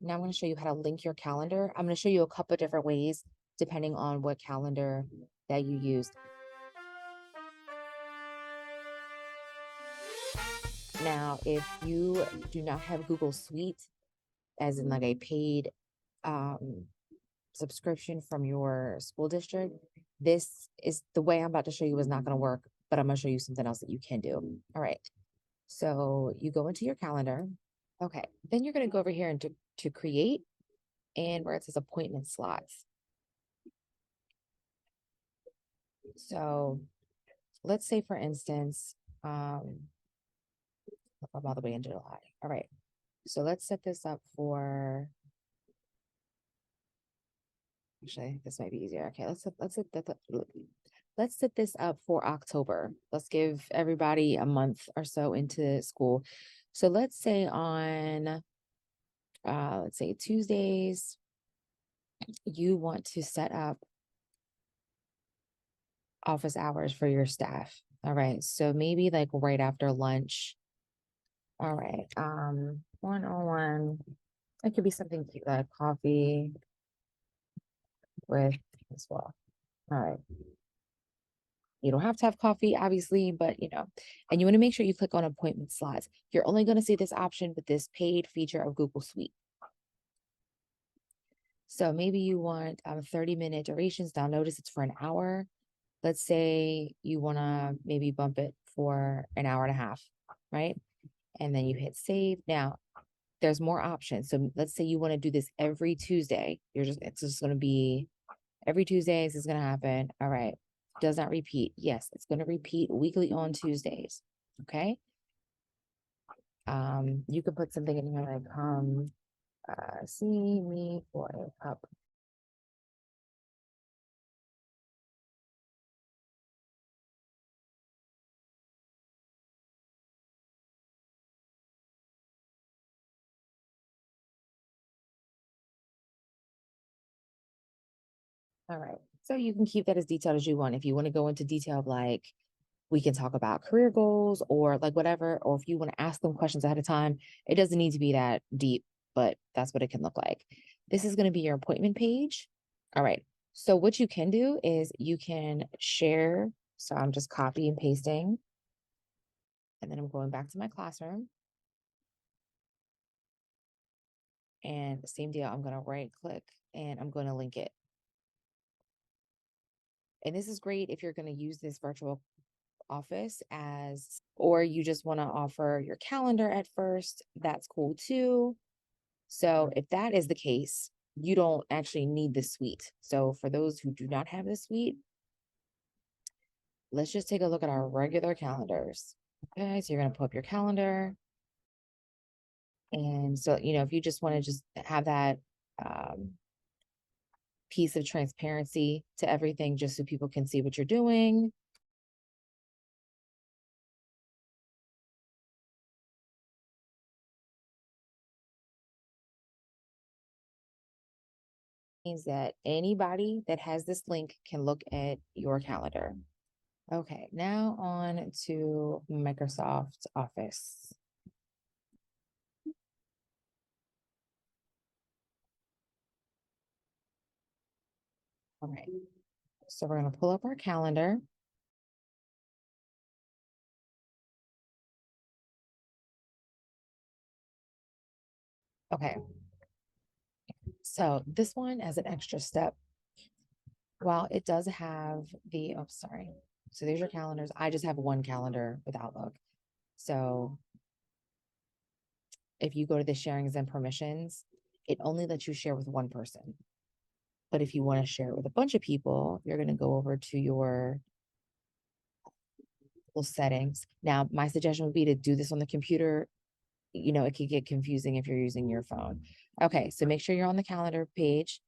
Now I'm going to show you how to link your calendar. I'm going to show you a couple of different ways depending on what calendar that you use. Now, if you do not have Google Suite, as in like a paid um, subscription from your school district, this is the way I'm about to show you is not going to work, but I'm going to show you something else that you can do. All right. So you go into your calendar. Okay. Then you're going to go over here and to create and where it says appointment slots. So let's say, for instance, I'm all the way in July. All right. So let's set this up for, actually, this might be easier. Okay, let's set this up for October. Let's give everybody a month or so into school. So let's say on let's say Tuesdays, you want to set up office hours for your staff. All right. So maybe like right after lunch. All right. 101. It could be something cute like coffee with as well. All right. You don't have to have coffee, obviously, but and you want to make sure you click on appointment slots. You're only going to see this option with this paid feature of Google Suite. So maybe you want 30-minute durations. Now notice it's for an hour. Let's say you want to maybe bump it for an hour and a half, right? And then you hit save. Now there's more options. So let's say you want to do this every Tuesday. It's just going to be every Tuesday. This is going to happen. All right. Does not repeat. Yes, it's going to repeat weekly on Tuesdays. Okay. You could put something in here like see me for a cup. All right. So you can keep that as detailed as you want. If you want to go into detail of like we can talk about career goals or like whatever, or if you want to ask them questions ahead of time, it doesn't need to be that deep, but that's what it can look like. This is going to be your appointment page. All right. So what you can do is you can share. So I'm just copy and pasting. And then I'm going back to my classroom. And the same deal, I'm going to right click and I'm going to link it. And this is great if you're going to use this virtual office or you just want to offer your calendar at first, that's cool too. So if that is the case, you don't actually need the suite. So for those who do not have the suite, let's just take a look at our regular calendars. Okay, so you're going to pull up your calendar. And so, if you just want to just have that piece of transparency to everything, just so people can see what you're doing. Means that anybody that has this link can look at your calendar. Okay, now on to Microsoft Office. All right, so we're going to pull up our calendar. Okay, so this one as an extra step, while it does have sorry. So there's your calendars. I just have one calendar with Outlook. So if you go to the sharings and permissions, it only lets you share with one person. But if you want to share it with a bunch of people, you're going to go over to your settings. Now, my suggestion would be to do this on the computer. It could get confusing if you're using your phone. Okay, so make sure you're on the calendar page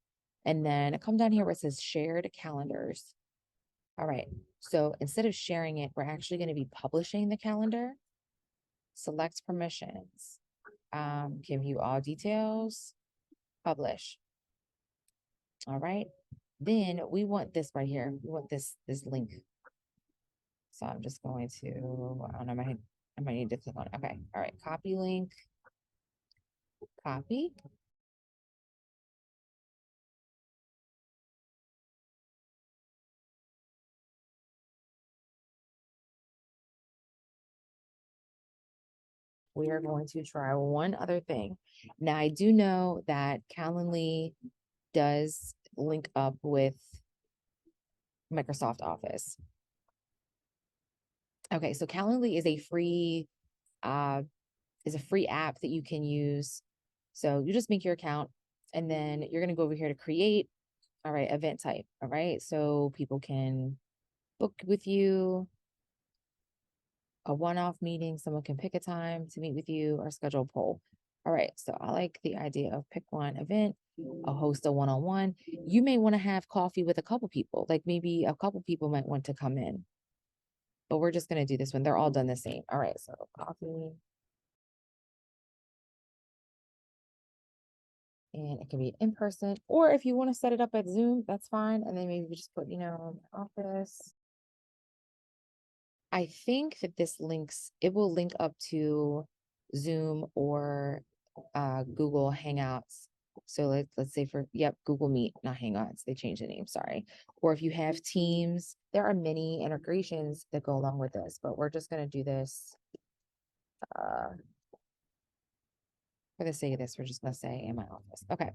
and then come down here where it says shared calendars. All right, so instead of sharing it, we're actually going to be publishing the calendar. Select permissions, give you all details, publish. All right, then we want this right here. We want this link. So I'm just going to, I don't know, I might need to click on it. Okay, all right, copy link, copy. we are going to try one other thing. Now, I do know that Calendly does link up with Microsoft Office. Okay, so Calendly uh is a free app that you can use. So you just make your account and then you're going to go over here to create, all right, event type. All right, so people can book with you a one-off meeting. Someone can pick a time to meet with you or schedule a poll. All right, so I like the idea of pick one event, I'll host a one-on-one. You may want to have coffee with a couple people, like maybe a couple people might want to come in, but we're just going to do this one. They're all done the same. All right, so coffee. And it can be in person, or if you want to set it up at Zoom, that's fine. And then maybe we just put, office. I think that it will link up to Zoom or Google Hangouts. So let's say Google Meet, not Hangouts. They changed the name, sorry. Or if you have Teams, there are many integrations that go along with this, but we're just going to do this. For the sake of this, we're just going to say in my office. Okay.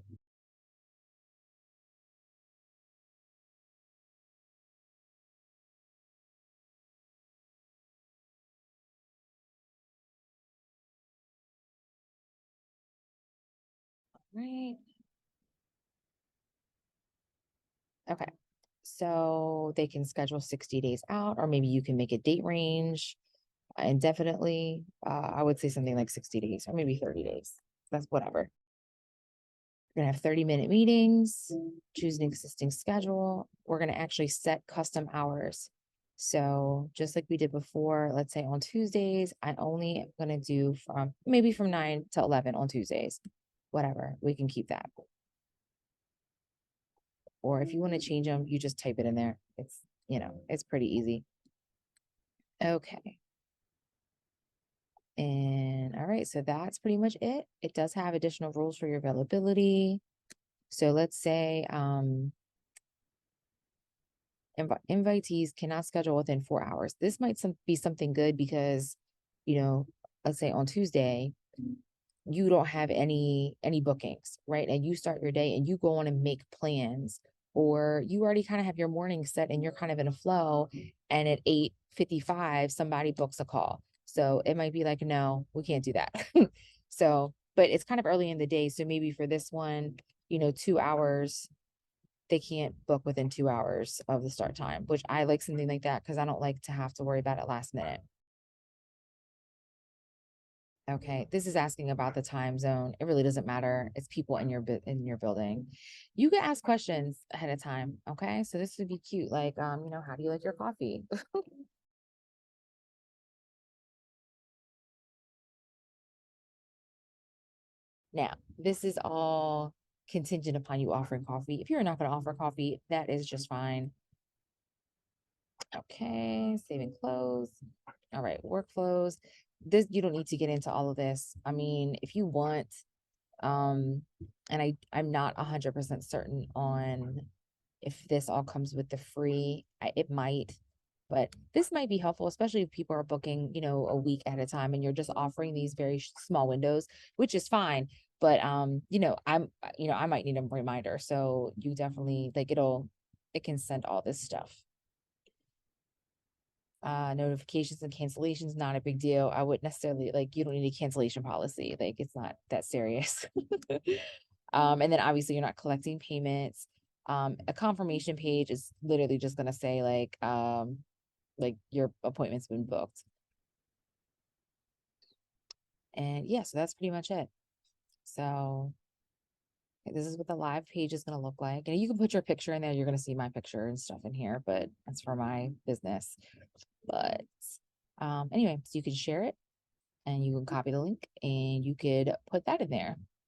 Right. Okay. So they can schedule 60 days out, or maybe you can make a date range indefinitely. I would say something like 60 days or maybe 30 days. That's whatever. We're going to have 30-minute meetings, choose an existing schedule. We're going to actually set custom hours. So just like we did before, let's say on Tuesdays, I only am going to do from 9 to 11 on Tuesdays, whatever. We can keep that. Or if you want to change them, you just type it in there. It's pretty easy. Okay. And all right, so that's pretty much it. It does have additional rules for your availability. So let's say invitees cannot schedule within 4 hours. This might be something good because, let's say on Tuesday, you don't have any bookings, right? And you start your day and you go on and make plans, or you already kind of have your morning set and you're kind of in a flow, and at 8:55 somebody books a call. So it might be like, no, we can't do that. So, but it's kind of early in the day, so maybe for this one, 2 hours, they can't book within 2 hours of the start time, which I like something like that because I don't like to have to worry about it last minute. Okay, this is asking about the time zone. It really doesn't matter. It's people in your building. You can ask questions ahead of time. Okay, so this would be cute. Like, how do you like your coffee? Now, this is all contingent upon you offering coffee. If you're not going to offer coffee, that is just fine. Okay, save and close. All right, workflows. This, you don't need to get into all of this. I mean, if you want, and I'm not 100% certain on if this all comes with the free. It might, but this might be helpful, especially if people are booking, a week at a time, and you're just offering these very small windows, which is fine. But I might need a reminder, so you definitely it can send all this stuff. Notifications and cancellations, not a big deal. I wouldn't necessarily, you don't need a cancellation policy. Like, it's not that serious. And then obviously you're not collecting payments. A confirmation page is literally just gonna say like your appointment's been booked. And yeah, so that's pretty much it. So this is what the live page is gonna look like. And you can put your picture in there. You're gonna see my picture and stuff in here, but that's for my business. But anyway, so you can share it and you can copy the link and you could put that in there.